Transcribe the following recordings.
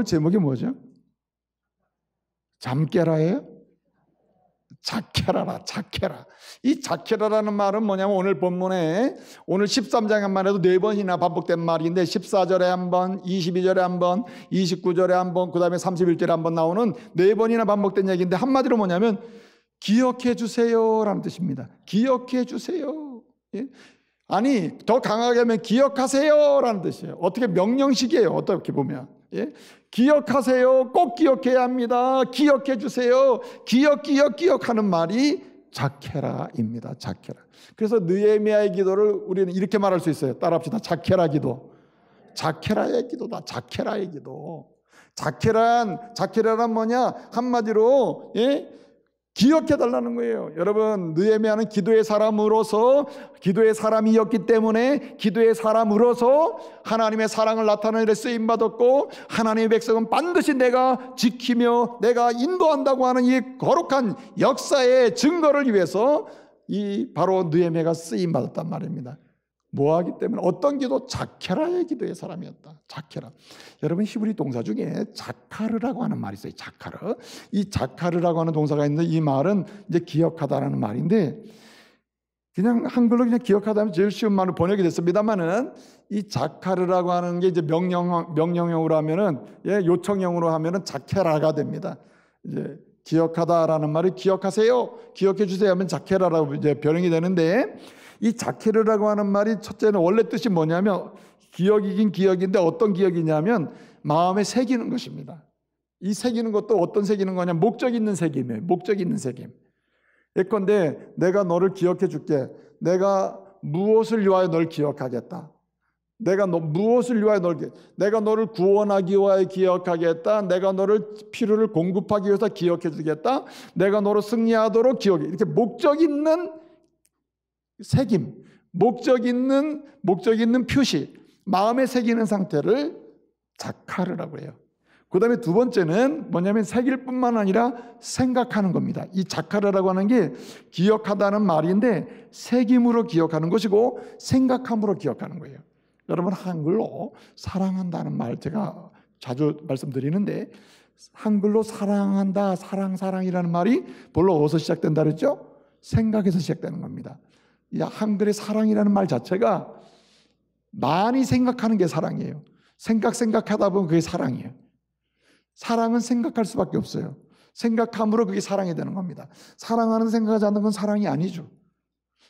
오늘 제목이 뭐죠? 잠깨라예요? 작해라라, 작해라. 이 작해라라는 말은 뭐냐면 오늘 본문에 오늘 13장에만 해도 4번이나 반복된 말인데 14절에 한 번, 22절에 한 번, 29절에 한 번, 그 다음에 31절에 한 번 나오는 4번이나 반복된 얘기인데 한마디로 뭐냐면 기억해 주세요라는 뜻입니다. 기억해 주세요. 예? 아니 더 강하게 하면 기억하세요라는 뜻이에요. 어떻게 명령식이에요. 어떻게 보면. 예? 기억하세요. 꼭 기억해야 합니다. 기억해 주세요. 기억하는 말이 작해라입니다. 작해라. 그래서 느헤미야의 기도를 우리는 이렇게 말할 수 있어요. 따라합시다. 작해라 기도. 작해라의 기도다. 작해라의 기도. 작해라란 뭐냐? 한마디로 기억해 달라는 거예요. 여러분, 느헤미야는 기도의 사람으로서 기도의 사람이었기 때문에 기도의 사람으로서 하나님의 사랑을 나타내는 쓰임 받았고 하나님의 백성은 반드시 내가 지키며 내가 인도한다고 하는 이 거룩한 역사의 증거를 위해서 이 바로 느헤미야가 쓰임 받았단 말입니다. 뭐하기 때문에 어떤 기도? 작해라의 기도의 사람이었다. 작해라. 여러분 히브리 동사 중에 자카르라고 하는 말이 있어요. 자카르. 이 자카르라고 하는 동사가 있는데 이 말은 이제 기억하다라는 말인데 그냥 한글로 그냥 기억하다면 제일 쉬운 말로 번역이 됐습니다만은 이 자카르라고 하는 게 이제 명령형으로 하면은 요청형으로 하면은 자케라가 됩니다. 이제 기억하다라는 말을 기억하세요. 기억해 주세요 하면 자케라라고 이제 변형이 되는데 이 자케르라고 하는 말이 첫째는 원래 뜻이 뭐냐면 기억이긴 기억인데 어떤 기억이냐면 마음에 새기는 것입니다. 이 새기는 것도 어떤 새기는 거냐? 목적 있는 새김이에요. 목적 있는 새김. 예컨대 내가 너를 기억해 줄게. 내가 무엇을 위하여 널 기억하겠다. 내가 무엇을 위하여 내가 너를 구원하기 위하여 기억하겠다. 내가 너를 필요를 공급하기 위해서 기억해 주겠다. 내가 너를 승리하도록 기억해. 이렇게 목적 있는 새김, 목적 있는 표시, 마음에 새기는 상태를 자카르라고 해요. 그 다음에 두 번째는 뭐냐면 새길 뿐만 아니라 생각하는 겁니다. 이 자카르라고 하는 게 기억하다는 말인데 새김으로 기억하는 것이고 생각함으로 기억하는 거예요. 여러분 한글로 사랑한다는 말 제가 자주 말씀드리는데 한글로 사랑한다, 사랑이라는 말이 본래 어디서 시작된다 그랬죠? 생각에서 시작되는 겁니다. 이 한글의 사랑이라는 말 자체가 많이 생각하는 게 사랑이에요. 생각하다 보면 그게 사랑이에요. 사랑은 생각할 수밖에 없어요. 생각함으로 그게 사랑이 되는 겁니다. 사랑하는 생각하지 않는 건 사랑이 아니죠.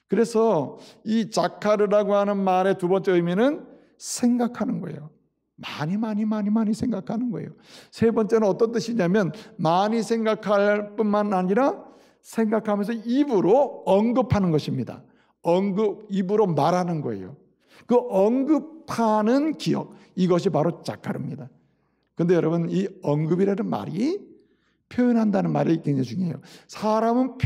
그래서 이 자카르라고 하는 말의 두 번째 의미는 생각하는 거예요. 많이 생각하는 거예요. 세 번째는 어떤 뜻이냐면 많이 생각할 뿐만 아니라 생각하면서 입으로 언급하는 것입니다. 입으로 말하는 거예요. 그 언급하는 기억, 이것이 바로 자카르입니다. 근데 여러분 이 언급이라는 말이 표현한다는 말이 굉장히 중요해요. 사람은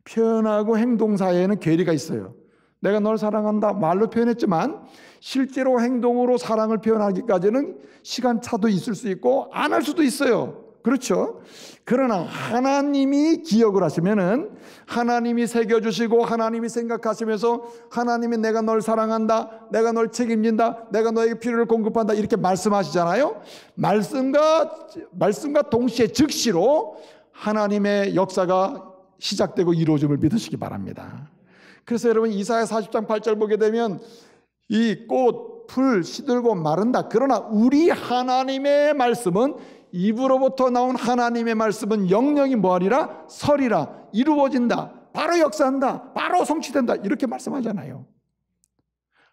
표현하고 행동 사이에는 괴리가 있어요. 내가 널 사랑한다 말로 표현했지만 실제로 행동으로 사랑을 표현하기까지는 시간차도 있을 수 있고 안 할 수도 있어요. 그렇죠? 그러나 하나님이 기억을 하시면은 하나님이 새겨주시고 하나님이 생각하시면서 하나님이 내가 널 사랑한다, 내가 널 책임진다, 내가 너에게 필요를 공급한다 이렇게 말씀하시잖아요. 말씀과 동시에 즉시로 하나님의 역사가 시작되고 이루어짐을 믿으시기 바랍니다. 그래서 여러분 이사야 40장 8절 보게 되면 이 꽃, 풀 시들고 마른다. 그러나 우리 하나님의 말씀은 입으로부터 나온 하나님의 말씀은 영영이 뭐하리라? 설이라. 이루어진다. 바로 역사한다. 바로 성취된다. 이렇게 말씀하잖아요.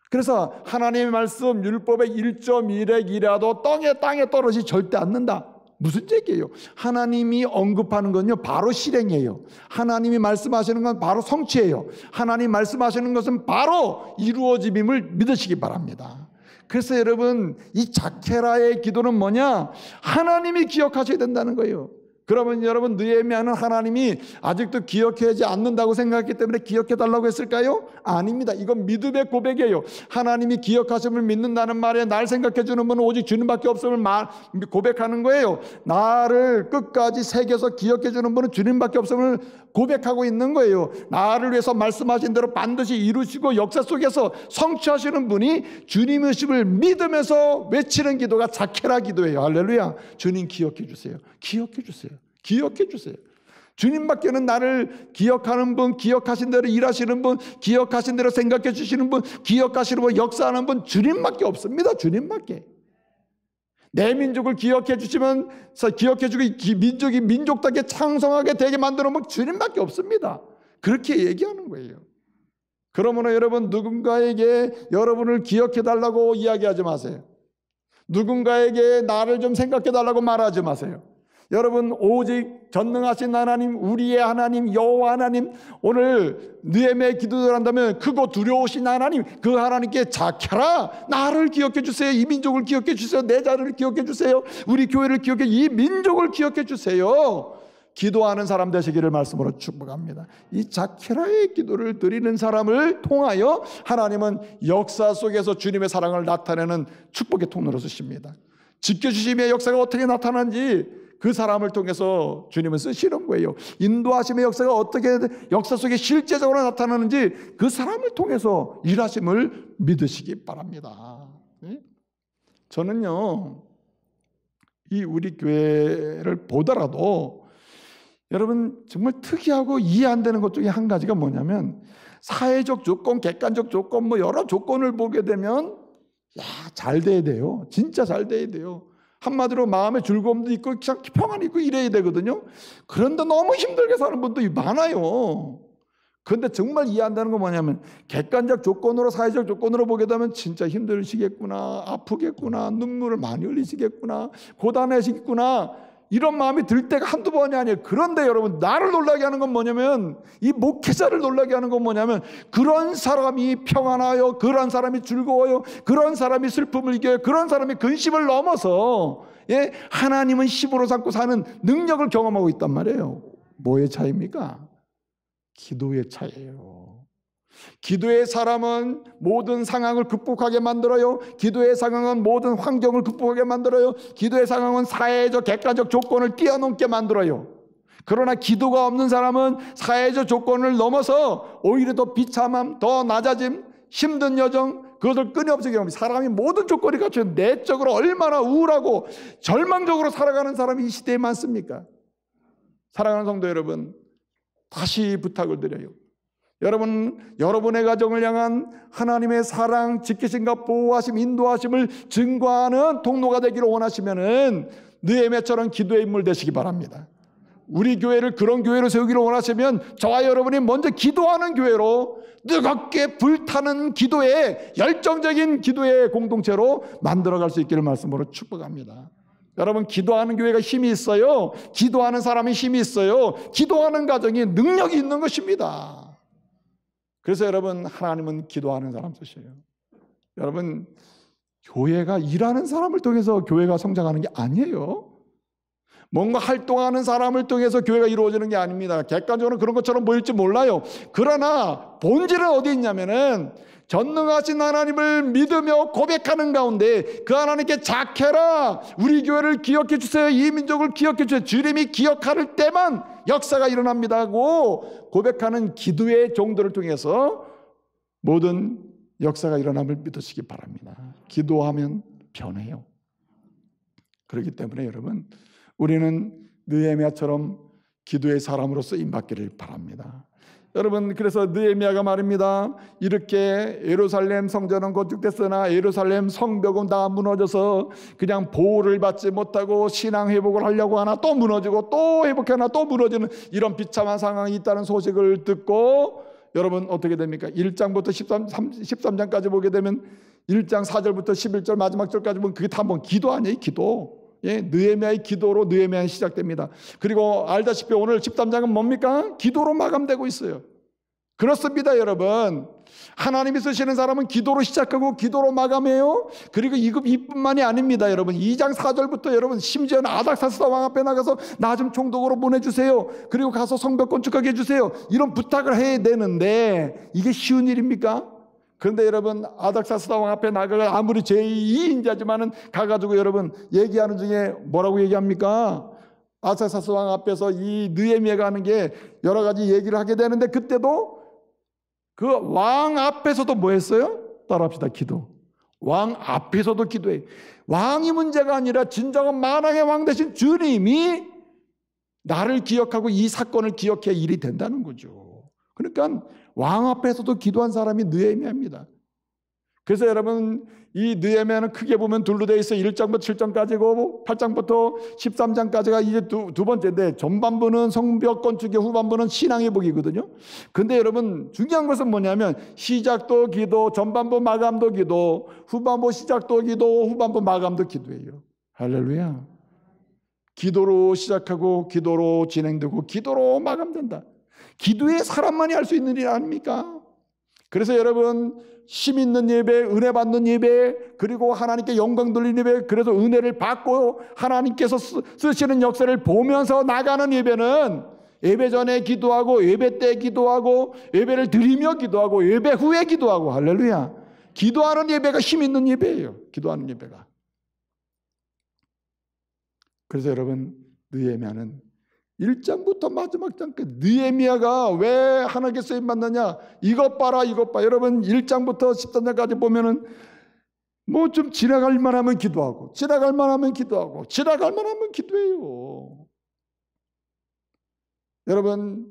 그래서 하나님의 말씀 율법의 1.1핵이라도 땅에 떨어지지 절대 않는다. 무슨 얘기예요? 하나님이 언급하는 건요 바로 실행이에요. 하나님이 말씀하시는 건 바로 성취예요. 하나님 말씀하시는 것은 바로 이루어짐임을 믿으시기 바랍니다. 그래서 여러분 이 자케라의 기도는 뭐냐? 하나님이 기억하셔야 된다는 거예요. 그러면 여러분 느헤미야는 하나님이 아직도 기억하지 않는다고 생각했기 때문에 기억해달라고 했을까요? 아닙니다. 이건 믿음의 고백이에요. 하나님이 기억하심을 믿는다는 말에 날 생각해주는 분은 오직 주님밖에 없음을 고백하는 거예요. 나를 끝까지 새겨서 기억해주는 분은 주님밖에 없음을 고백하고 있는 거예요. 나를 위해서 말씀하신 대로 반드시 이루시고 역사 속에서 성취하시는 분이 주님이심을 믿으면서 외치는 기도가 자케라 기도예요. 할렐루야. 주님 기억해 주세요. 기억해 주세요. 기억해 주세요. 주님밖에는 나를 기억하는 분, 기억하신 대로 일하시는 분, 기억하신 대로 생각해 주시는 분, 기억하시는 분, 역사하는 분 주님밖에 없습니다. 주님밖에. 내 민족을 기억해 주시면서 기억해 주고 민족이 민족답게 창성하게 되게 만드는 분 주님밖에 없습니다. 그렇게 얘기하는 거예요. 그러므로 여러분 누군가에게 여러분을 기억해 달라고 이야기하지 마세요. 누군가에게 나를 좀 생각해 달라고 말하지 마세요. 여러분 오직 전능하신 하나님, 우리의 하나님, 여호와 하나님, 오늘 느헤미야의 기도를 한다면 크고 두려우신 하나님, 그 하나님께 자케라, 나를 기억해 주세요. 이 민족을 기억해 주세요. 내 자녀를 기억해 주세요. 우리 교회를 기억해, 이 민족을 기억해 주세요. 기도하는 사람 되시기를 말씀으로 축복합니다. 이 자케라의 기도를 드리는 사람을 통하여 하나님은 역사 속에서 주님의 사랑을 나타내는 축복의 통로로 쓰십니다. 지켜주심의 역사가 어떻게 나타나는지 그 사람을 통해서 주님은 쓰시는 거예요. 인도하심의 역사가 어떻게 역사 속에 실제적으로 나타나는지 그 사람을 통해서 일하심을 믿으시기 바랍니다. 저는요, 이 우리 교회를 보더라도 여러분 정말 특이하고 이해 안 되는 것 중에 한 가지가 뭐냐면 사회적 조건, 객관적 조건, 뭐 여러 조건을 보게 되면 잘 돼야 돼요. 진짜 잘 돼야 돼요. 한마디로 마음의 즐거움도 있고 평안이 있고 이래야 되거든요. 그런데 너무 힘들게 사는 분도 많아요. 그런데 정말 이해한다는 건 뭐냐면 객관적 조건으로, 사회적 조건으로 보게 되면 진짜 힘드시겠구나, 아프겠구나, 눈물을 많이 흘리시겠구나, 고단하시겠구나, 이런 마음이 들 때가 한두 번이 아니에요. 그런데 여러분 나를 놀라게 하는 건 뭐냐면, 이 목회자를 놀라게 하는 건 뭐냐면, 그런 사람이 평안하여, 그런 사람이 즐거워요, 그런 사람이 슬픔을 이겨요, 그런 사람이 근심을 넘어서 하나님은 힘으로 삼고 사는 능력을 경험하고 있단 말이에요. 뭐의 차이입니까? 기도의 차이예요. 기도의 사람은 모든 상황을 극복하게 만들어요. 기도의 상황은 모든 환경을 극복하게 만들어요. 기도의 상황은 사회적 객관적 조건을 뛰어넘게 만들어요. 그러나 기도가 없는 사람은 사회적 조건을 넘어서 오히려 더 비참함, 더 낮아짐, 힘든 여정, 그것을 끊임없이 경험합니다. 사람이 모든 조건이 갖춰 내적으로 얼마나 우울하고 절망적으로 살아가는 사람이 이 시대에 많습니까? 사랑하는 성도 여러분, 다시 부탁을 드려요. 여러분, 여러분의 가정을 향한 하나님의 사랑, 지키심과 보호하심, 인도하심을 증거하는 통로가 되기를 원하시면은 느헤미야처럼 기도의 인물 되시기 바랍니다. 우리 교회를 그런 교회로 세우기를 원하시면 저와 여러분이 먼저 기도하는 교회로, 뜨겁게 불타는 기도의, 열정적인 기도의 공동체로 만들어갈 수 있기를 말씀으로 축복합니다. 여러분, 기도하는 교회가 힘이 있어요. 기도하는 사람이 힘이 있어요. 기도하는 가정이 능력이 있는 것입니다. 그래서 여러분, 하나님은 기도하는 사람 쓰셔요. 여러분, 교회가 일하는 사람을 통해서 교회가 성장하는 게 아니에요. 뭔가 활동하는 사람을 통해서 교회가 이루어지는 게 아닙니다. 객관적으로 그런 것처럼 보일지 몰라요. 그러나 본질은 어디 있냐면은 전능하신 하나님을 믿으며 고백하는 가운데 그 하나님께 자케라, 우리 교회를 기억해 주세요, 이 민족을 기억해 주세요, 주님이 기억할 때만 역사가 일어납니다 하고 고백하는 기도의 정도를 통해서 모든 역사가 일어남을 믿으시기 바랍니다. 기도하면 변해요. 그렇기 때문에 여러분, 우리는 느헤미야처럼 기도의 사람으로 쓰임받기를 바랍니다. 여러분, 그래서 느헤미야가 말입니다. 이렇게 예루살렘 성전은 건축됐으나 예루살렘 성벽은 다 무너져서 그냥 보호를 받지 못하고 신앙 회복을 하려고 하나 또 무너지고 또 회복하나 또 무너지는 이런 비참한 상황이 있다는 소식을 듣고 여러분 어떻게 됩니까? 1장부터 13장까지 보게 되면 1장 4절부터 11절 마지막 절까지 보면 그게 다 뭐 기도 아니에요? 기도. 느헤미야의 기도로 느헤미야는 시작됩니다. 그리고 알다시피 오늘 13장은 뭡니까? 기도로 마감되고 있어요. 그렇습니다, 여러분. 하나님이 쓰시는 사람은 기도로 시작하고 기도로 마감해요. 그리고 이뿐만이 아닙니다, 여러분. 2장 4절부터 여러분 심지어는 아닥사스다 왕 앞에 나가서 나 좀 총독으로 보내주세요. 그리고 가서 성벽 건축하게 해주세요. 이런 부탁을 해야 되는데 이게 쉬운 일입니까? 그런데 여러분, 아닥사스다 왕 앞에 나가가 아무리 제2인자지만은 가가지고 여러분 얘기하는 중에 뭐라고 얘기합니까? 아닥사스 왕 앞에서 이 느헤미야가 하는 게 여러 가지 얘기를 하게 되는데, 그때도 그 왕 앞에서도 뭐 했어요? 따라합시다. 기도. 왕 앞에서도 기도해. 왕이 문제가 아니라 진정한 만왕의 왕 되신 주님이 나를 기억하고 이 사건을 기억해야 일이 된다는 거죠. 그러니까 왕 앞에서도 기도한 사람이 느헤미야입니다. 그래서 여러분, 이 느헤미야는 크게 보면 둘로 되어 있어요. 1장부터 7장까지고 8장부터 13장까지가 이제 두 번째인데, 전반부는 성벽 건축의, 후반부는 신앙회복이거든요. 근데 여러분, 중요한 것은 뭐냐면 시작도 기도, 전반부 마감도 기도, 후반부 시작도 기도, 후반부 마감도 기도예요. 할렐루야. 기도로 시작하고 기도로 진행되고 기도로 마감된다. 기도에 사람만이 할 수 있는 일 아닙니까? 그래서 여러분, 힘 있는 예배, 은혜 받는 예배, 그리고 하나님께 영광 돌리는 예배, 그래서 은혜를 받고 하나님께서 쓰시는 역사를 보면서 나가는 예배는 예배 전에 기도하고, 예배 때 기도하고, 예배를 드리며 기도하고, 예배 후에 기도하고. 할렐루야. 기도하는 예배가 힘 있는 예배예요. 기도하는 예배가. 그래서 여러분, 느헤미야는 1장부터 마지막 장까지, 느헤미야가 왜 하나님께 쓰임 받느냐, 이것 봐라 이것 봐. 여러분 1장부터 13장까지 보면은 뭐 좀 지나갈 만하면 기도하고, 지나갈 만하면 기도하고, 지나갈 만하면 기도해요. 여러분,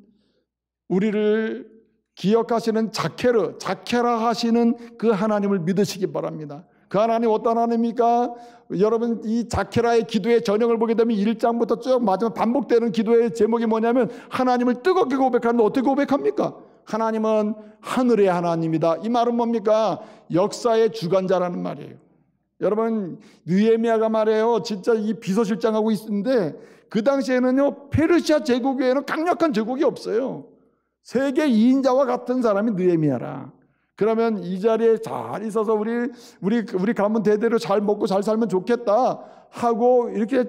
우리를 기억하시는 자케라 하시는 그 하나님을 믿으시기 바랍니다. 그 하나님 어떤 하나님입니까? 여러분, 이 자케라의 기도의 전형을 보게 되면 1장부터 쭉 마지막 반복되는 기도의 제목이 뭐냐면 하나님을 뜨겁게 고백하는데, 어떻게 고백합니까? 하나님은 하늘의 하나님이다. 이 말은 뭡니까? 역사의 주관자라는 말이에요. 여러분, 느헤미야가 말이에요, 진짜 이 비서실장하고 있는데, 그 당시에는요, 페르시아 제국에는 강력한 제국이 없어요. 세계 2인자와 같은 사람이 느헤미야라. 그러면 이 자리에 잘 있어서 우리 가문 대대로 잘 먹고 잘 살면 좋겠다 하고 이렇게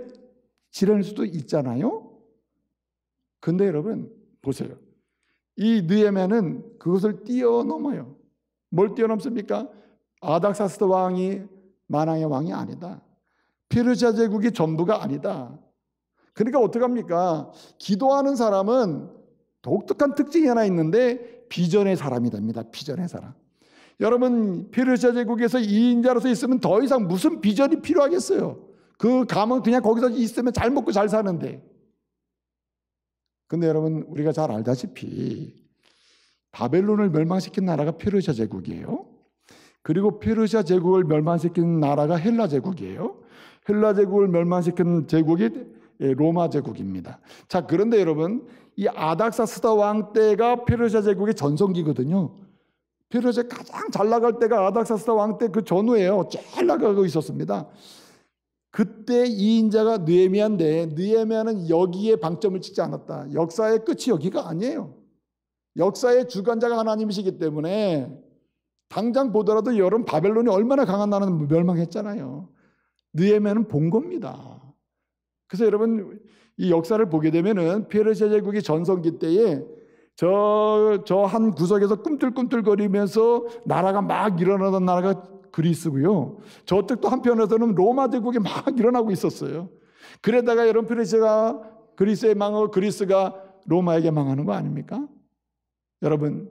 지낼 수도 있잖아요. 근데 여러분 보세요. 이 느헤미야는 그것을 뛰어넘어요. 뭘 뛰어넘습니까? 아닥사스다 왕이 만왕의 왕이 아니다. 페르시아 제국이 전부가 아니다. 그러니까 어떡합니까? 기도하는 사람은 독특한 특징이 하나 있는데 비전의 사람이 됩니다. 비전의 사람. 여러분, 페르시아 제국에서 2인자로서 있으면 더 이상 무슨 비전이 필요하겠어요? 그 감은 그냥 거기서 있으면 잘 먹고 잘 사는데. 근데 여러분, 우리가 잘 알다시피 바벨론을 멸망시킨 나라가 페르시아 제국이에요. 그리고 페르시아 제국을 멸망시킨 나라가 헬라 제국이에요. 헬라 제국을 멸망시킨 제국이 로마 제국입니다. 자, 그런데 여러분, 이 아닥사스다 왕 때가 페르시아 제국의 전성기거든요. 페르시아 가장 잘 나갈 때가 아닥사스다 왕 때 그 전후예요. 잘 나가고 있었습니다. 그때 2인자가 느헤미야인데, 느헤미야는 여기에 방점을 찍지 않았다. 역사의 끝이 여기가 아니에요. 역사의 주관자가 하나님이시기 때문에 당장 보더라도 여러분, 바벨론이 얼마나 강한 나라는 멸망했잖아요. 느헤미야는 본 겁니다. 그래서 여러분, 이 역사를 보게 되면은 페르시아 제국이 전성기 때에 저 한 구석에서 꿈틀꿈틀거리면서 나라가 막 일어나던 나라가 그리스고요. 저쪽도 한편에서는 로마 제국이 막 일어나고 있었어요. 그러다가 여러분, 페르시아가 그리스에 망하고 그리스가 로마에게 망하는 거 아닙니까? 여러분,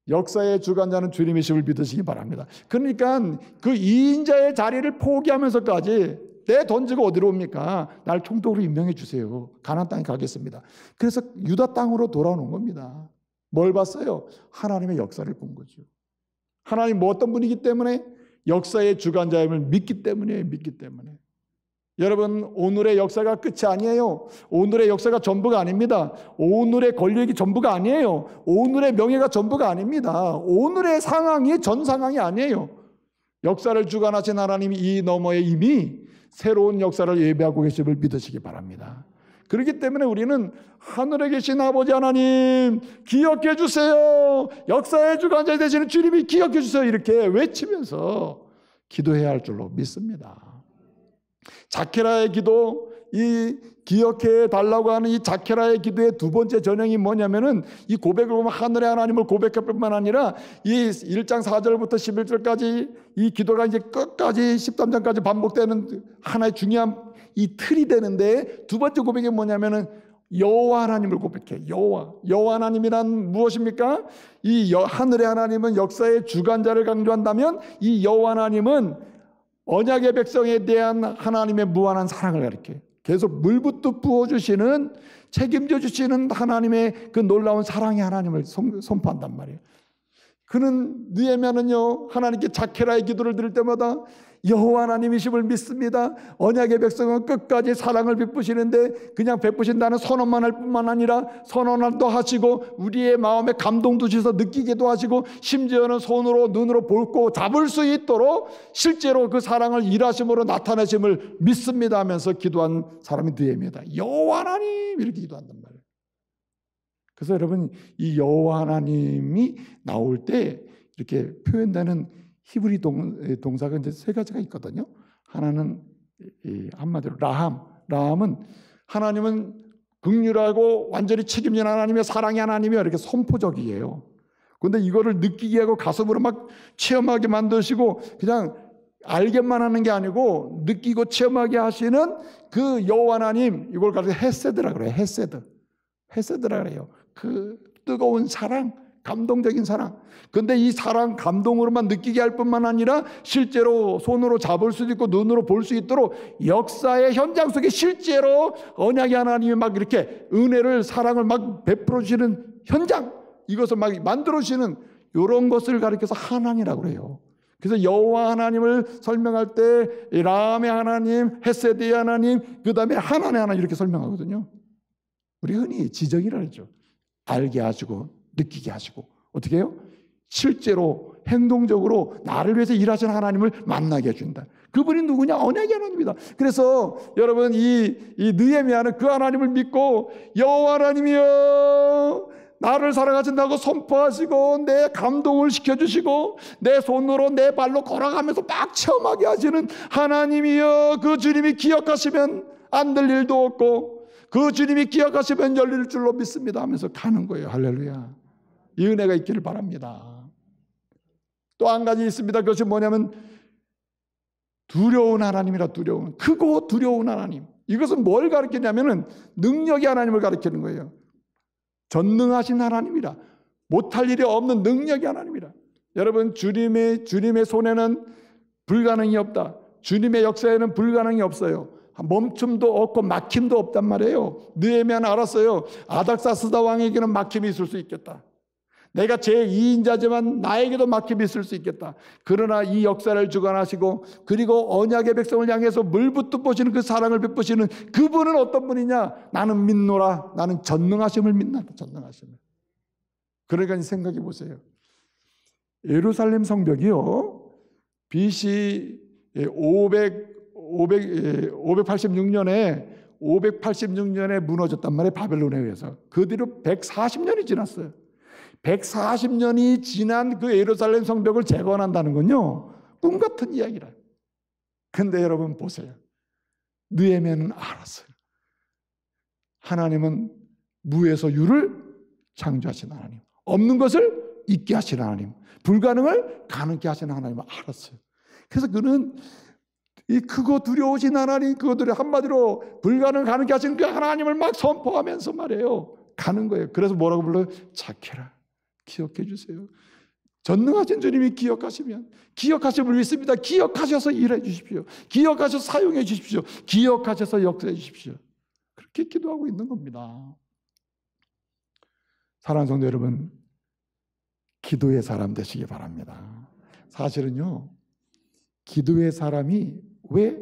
역사의 주관자는 주님이심을 믿으시기 바랍니다. 그러니까 그 2인자의 자리를 포기하면서까지 내 던지고 어디로 옵니까? 날 총독으로 임명해 주세요. 가나안 땅에 가겠습니다. 그래서 유다 땅으로 돌아오는 겁니다. 뭘 봤어요? 하나님의 역사를 본 거죠. 하나님 뭐 어떤 분이기 때문에? 역사의 주관자임을 믿기 때문이에요. 믿기 때문에. 여러분, 오늘의 역사가 끝이 아니에요. 오늘의 역사가 전부가 아닙니다. 오늘의 권력이 전부가 아니에요. 오늘의 명예가 전부가 아닙니다. 오늘의 상황이 전 상황이 아니에요. 역사를 주관하신 하나님이 이 너머에 이미 새로운 역사를 예배하고 계심을 믿으시기 바랍니다. 그렇기 때문에 우리는 하늘에 계신 아버지 하나님 기억해 주세요. 역사의 주관자 되시는 주님이 기억해 주세요. 이렇게 외치면서 기도해야 할 줄로 믿습니다. 자케라의 기도, 이 기억해 달라고 하는 이 자케라의 기도의 두 번째 전형이 뭐냐면은, 이 고백을 보면 하늘의 하나님을 고백할 뿐만 아니라 이 1장 4절부터 11절까지 이 기도가 이제 끝까지 13장까지 반복되는 하나의 중요한 이 틀이 되는데, 두 번째 고백이 뭐냐면은 여호와 하나님을 고백해. 여호와 하나님이란 무엇입니까? 하늘의 하나님은 역사의 주관자를 강조한다면, 이 여호와 하나님은 언약의 백성에 대한 하나님의 무한한 사랑을 가리켜요. 계속 물붓듯 부어주시는, 책임져 주시는 하나님의 그 놀라운 사랑의 하나님을 선포한단 말이에요. 그는 느헤미야는요, 하나님께 자케라의 기도를 드릴 때마다 여호와 하나님이심을 믿습니다. 언약의 백성은 끝까지 사랑을 베푸시는데, 그냥 베푸신다는 선언만 할 뿐만 아니라 선언도 하시고 우리의 마음에 감동도 주셔서 느끼기도 하시고, 심지어는 손으로 눈으로 볼고 잡을 수 있도록 실제로 그 사랑을 일하심으로 나타내심을 믿습니다 하면서 기도한 사람이 느헤미야다. 여호와 하나님, 이렇게 기도한단 말이에요. 그래서 여러분, 이 여호와 하나님이 나올 때 이렇게 표현되는 히브리 동사가 이제 세 가지가 있거든요. 하나는 한마디로 라함은 하나님은 긍휼하고 완전히 책임진 하나님의 사랑의 하나님이요, 이렇게 선포적이에요. 그런데 이거를 느끼게 하고 가슴으로 막 체험하게 만드시고 그냥 알게만 하는 게 아니고 느끼고 체험하게 하시는 그 여호와 하나님, 이걸 가지고 헤세드라 그래요. 헤세드라 그래요. 그 뜨거운 사랑, 감동적인 사랑. 근데 이 사랑, 감동으로만 느끼게 할 뿐만 아니라 실제로 손으로 잡을 수도 있고 눈으로 볼 수 있도록 역사의 현장 속에 실제로 언약의 하나님이 막 이렇게 은혜를, 사랑을 막 베풀어 주시는 현장, 이것을 막 만들어 주시는 이런 것을 가리켜서 하나님이라고 그래요. 그래서 여호와 하나님을 설명할 때 라함의 하나님, 헤세드의 하나님, 그 다음에 하나님의 하나님 이렇게 설명하거든요. 우리 흔히 지정이라 그러죠. 알게 하시고 느끼게 하시고, 어떻게 해요? 실제로 행동적으로 나를 위해서 일하시는 하나님을 만나게 해준다. 그분이 누구냐? 언약의 하나님이다. 그래서 여러분, 이 느헤미야는 그 하나님을 믿고 여호와 하나님이여 나를 사랑하신다고 선포하시고 내 감동을 시켜주시고 내 손으로 내 발로 걸어가면서 막 체험하게 하시는 하나님이여, 그 주님이 기억하시면 안 될 일도 없고 그 주님이 기억하시면 열릴 줄로 믿습니다 하면서 가는 거예요. 할렐루야. 이 은혜가 있기를 바랍니다. 또 한 가지 있습니다. 그것이 뭐냐면 두려운 하나님이라. 두려운, 크고 두려운 하나님. 이것은 뭘 가리키냐면은 능력의 하나님을 가리키는 거예요. 전능하신 하나님이라. 못할 일이 없는 능력의 하나님이라. 여러분, 주님의 손에는 불가능이 없다. 주님의 역사에는 불가능이 없어요. 멈춤도 없고 막힘도 없단 말이에요. 느헤미야는 알았어요. 아닥사스다 왕에게는 막힘이 있을 수 있겠다. 내가 제2인자지만 나에게도 막힘이 있을 수 있겠다. 그러나 이 역사를 주관하시고 그리고 언약의 백성을 향해서 물붓듯 보시는 그 사랑을 베푸시는 그분은 어떤 분이냐? 나는 믿노라. 나는 전능하심을 믿는다. 전능하심을. 그러니까 생각해 보세요. 예루살렘 성벽이요, BC 586년에 무너졌단 말이에요. 바벨론에 의해서. 그 뒤로 140년이 지났어요. 140년이 지난 그 예루살렘 성벽을 재건한다는 건요, 꿈 같은 이야기라. 근데 여러분 보세요. 느헤미야는 알았어요. 하나님은 무에서 유를 창조하신 하나님, 없는 것을 있게 하시는 하나님, 불가능을 가능케 하시는 하나님을 알았어요. 그래서 그는 이 크고 두려우신 하나님, 그것들이 한마디로 불가능을 가능케 하시는 그 하나님을 막 선포하면서 말이에요, 가는 거예요. 그래서 뭐라고 불러요? 자케라. 기억해 주세요. 전능하신 주님이 기억하시면, 기억하심을 믿습니다. 기억하셔서 일해 주십시오. 기억하셔서 사용해 주십시오. 기억하셔서 역사해 주십시오. 그렇게 기도하고 있는 겁니다. 사랑하는 성도 여러분, 기도의 사람 되시기 바랍니다. 사실은요, 기도의 사람이 왜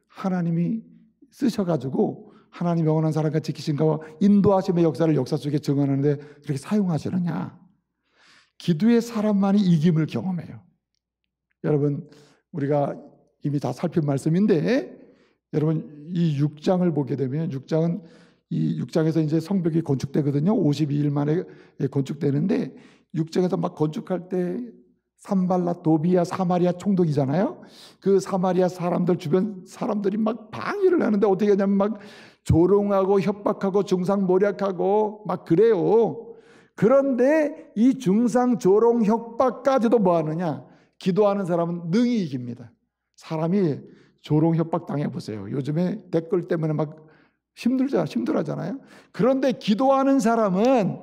하나님이 쓰셔가지고 하나님 영원한 사랑과 지키신가와 인도하심의 역사를 역사 속에 증언하는데 그렇게 사용하시느냐? 기도의 사람만이 이김을 경험해요. 여러분, 우리가 이미 다 살핀 말씀인데, 여러분 이 6장을 보게 되면, 6장은 이 6장에서 이제 성벽이 건축되거든요. 52일 만에 건축되는데, 6장에서 막 건축할 때 산발라, 도비야, 사마리아 총독이잖아요. 그 사마리아 사람들, 주변 사람들이 막 방해를 하는데 어떻게 하냐면 막 조롱하고 협박하고 중상모략하고 막 그래요. 그런데 이 중상, 조롱, 협박까지도 뭐 하느냐? 기도하는 사람은 능히 이깁니다. 사람이 조롱 협박 당해보세요. 요즘에 댓글 때문에 막 힘들어하잖아요. 그런데 기도하는 사람은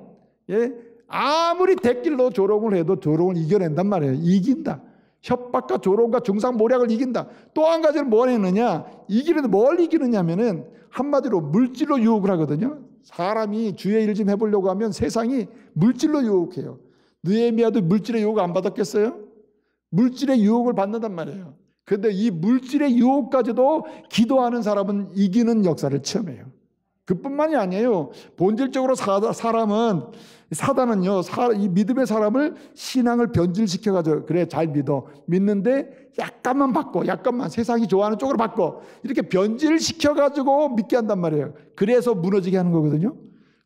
아무리 댓글로 조롱을 해도 조롱을 이겨낸단 말이에요. 이긴다. 협박과 조롱과 중상모략을 이긴다. 또 한 가지는 뭘 했느냐? 이기는데 뭘 이기느냐면은 한마디로 물질로 유혹을 하거든요. 사람이 주의 일 좀 해보려고 하면 세상이 물질로 유혹해요. 느헤미야도 물질의 유혹 안 받았겠어요? 물질의 유혹을 받는단 말이에요. 그런데 이 물질의 유혹까지도 기도하는 사람은 이기는 역사를 체험해요. 그뿐만이 아니에요. 본질적으로 사단은요, 이 믿음의 사람을 신앙을 변질시켜가지고, 그래, 잘 믿어. 믿는데 약간만 바꿔, 약간만 세상이 좋아하는 쪽으로 바꿔. 이렇게 변질시켜가지고 믿게 한단 말이에요. 그래서 무너지게 하는 거거든요.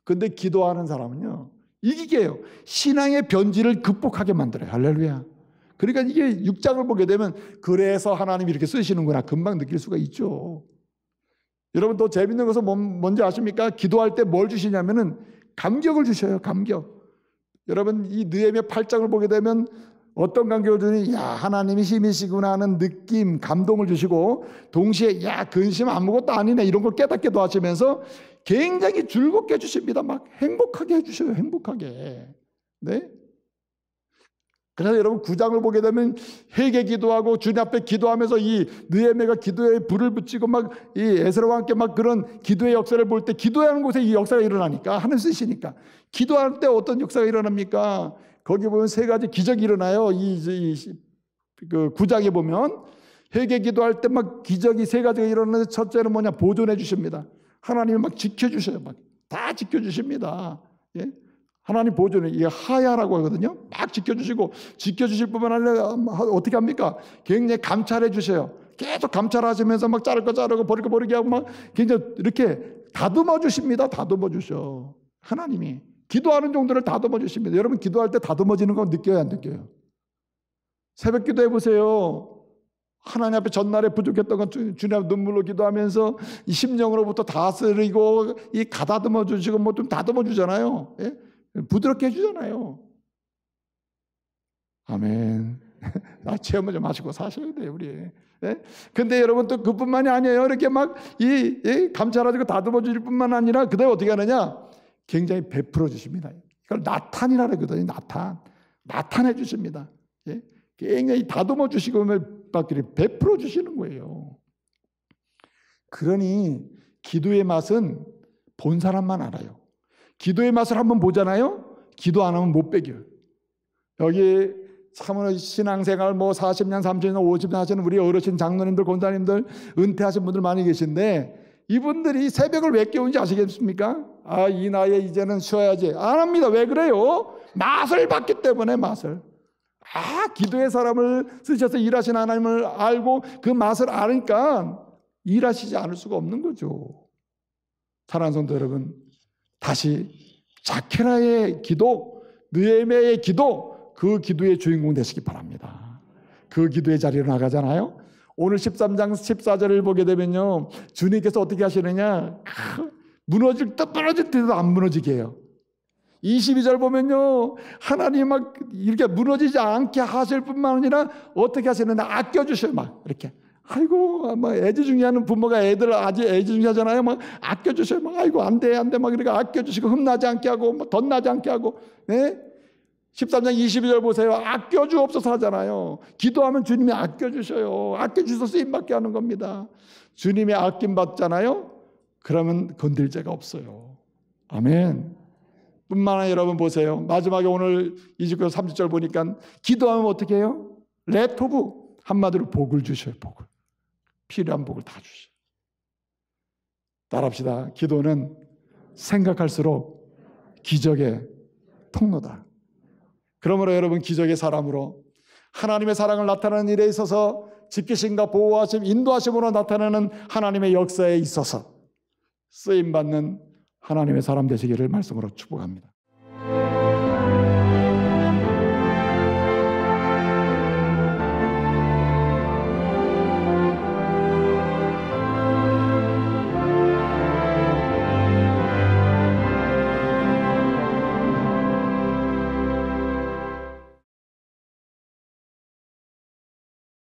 근데 기도하는 사람은요, 이기게 해요. 신앙의 변질을 극복하게 만들어요. 할렐루야. 그러니까 이게 6장을 보게 되면 그래서 하나님이 이렇게 쓰시는구나 금방 느낄 수가 있죠. 여러분 또 재밌는 것은 뭔지 아십니까? 기도할 때 뭘 주시냐면은 감격을 주셔요. 감격. 여러분 이 느헤미야 8장을 보게 되면 어떤 감격을 주니? 야, 하나님이 힘이시구나 하는 느낌, 감동을 주시고 동시에 야, 근심 아무것도 아니네 이런 걸 깨닫게도 하시면서 굉장히 즐겁게 해주십니다. 막 행복하게 해주셔요. 행복하게. 네? 그래서 여러분 9장을 보게 되면 회개 기도하고 주님 앞에 기도하면서 이 느헤미야가 기도에 불을 붙이고 막 이 에스라와 함께 막 그런 기도의 역사를 볼 때 기도하는 곳에 이 역사가 일어나니까 하늘 쓰시니까 기도할 때 어떤 역사가 일어납니까? 거기 보면 세 가지 기적이 일어나요. 그 9장에 보면 회개 기도할 때 막 기적이 세 가지가 일어나는데 첫째는 뭐냐? 보존해 주십니다. 하나님이 막 지켜주셔요. 막 다 지켜주십니다. 예? 하나님 보존을 이게 하야라고 하거든요. 막 지켜주실 뿐만 아니라 어떻게 합니까? 굉장히 감찰해 주셔요. 계속 감찰하시면서 막 자를 거 자르고 버릴 거 버리게 하고 막 굉장히 이렇게 다듬어 주십니다. 다듬어 주셔. 하나님이 기도하는 정도를 다듬어 주십니다. 여러분 기도할 때 다듬어지는 거 느껴요, 안 느껴요? 새벽 기도해 보세요. 하나님 앞에 전날에 부족했던 건 주님 앞에 눈물로 기도하면서 이 심령으로부터 다스리고 이 가다듬어 주시고 뭐 좀 다듬어 주잖아요. 예? 부드럽게 해주잖아요. 아멘. 체험을 좀 하시고 사셔야 돼요, 우리. 예? 근데 여러분 또 그뿐만이 아니에요. 이렇게 막 감찰하시고 다듬어 주실 뿐만 아니라 그다음에 어떻게 하느냐? 굉장히 베풀어 주십니다. 이걸 나탄이라 그러거든요. 나탄해 주십니다. 예? 굉장히 다듬어 주시고 베풀어 주시는 거예요. 그러니 기도의 맛은 본 사람만 알아요. 기도의 맛을 한번 보잖아요. 기도 안 하면 못 배겨요. 여기 참으로 신앙생활 40년, 30년, 50년 하시는 우리 어르신 장로님들, 권사님들, 은퇴하신 분들 많이 계신데 이분들이 새벽을 왜 깨우는지 아시겠습니까? 이 나이에 이제는 쉬어야지. 안 합니다. 왜 그래요? 맛을 봤기 때문에 맛을. 기도의 사람을 쓰셔서 일하신 하나님을 알고 그 맛을 아니까 일하시지 않을 수가 없는 거죠. 사랑하는 성도 여러분, 다시 자케라의 기도, 느헤미야의 기도, 그 기도의 주인공 되시기 바랍니다. 그 기도의 자리로 나가잖아요. 오늘 13장 14절을 보게 되면요, 주님께서 어떻게 하시느냐? 무너질 때도 안 무너지게 해요. 22절 보면요, 하나님 막 이렇게 무너지지 않게 하실 뿐만 아니라 어떻게 하시느냐? 아껴주셔요. 막 이렇게. 아이고, 막 애지중지하는 부모가 애들 아직 애지중지하잖아요. 막 아껴주셔요. 막 아이고 안 돼. 막 이렇게 아껴주시고 흠나지 않게 하고, 막 덧나지 않게 하고. 네? 13장 22절 보세요. 아껴주옵소서 하잖아요. 기도하면 주님이 아껴주셔요. 아껴주셔서 쓰임받게 하는 겁니다. 주님의 아낌 받잖아요. 그러면 건들 데가 없어요. 아멘. 뿐만 아니라 여러분 보세요. 마지막에 오늘 29절 30절 보니까 기도하면 어떻게 해요? 레토브. 한마디로 복을 주셔요. 복을. 필요한 복을 다 주셔요. 따라합시다. 기도는 생각할수록 기적의 통로다. 그러므로 여러분 기적의 사람으로 하나님의 사랑을 나타내는 일에 있어서 지키심과 보호하심, 인도하심으로 나타내는 하나님의 역사에 있어서 쓰임받는 하나님의 사람 되시기를 말씀으로 축복합니다.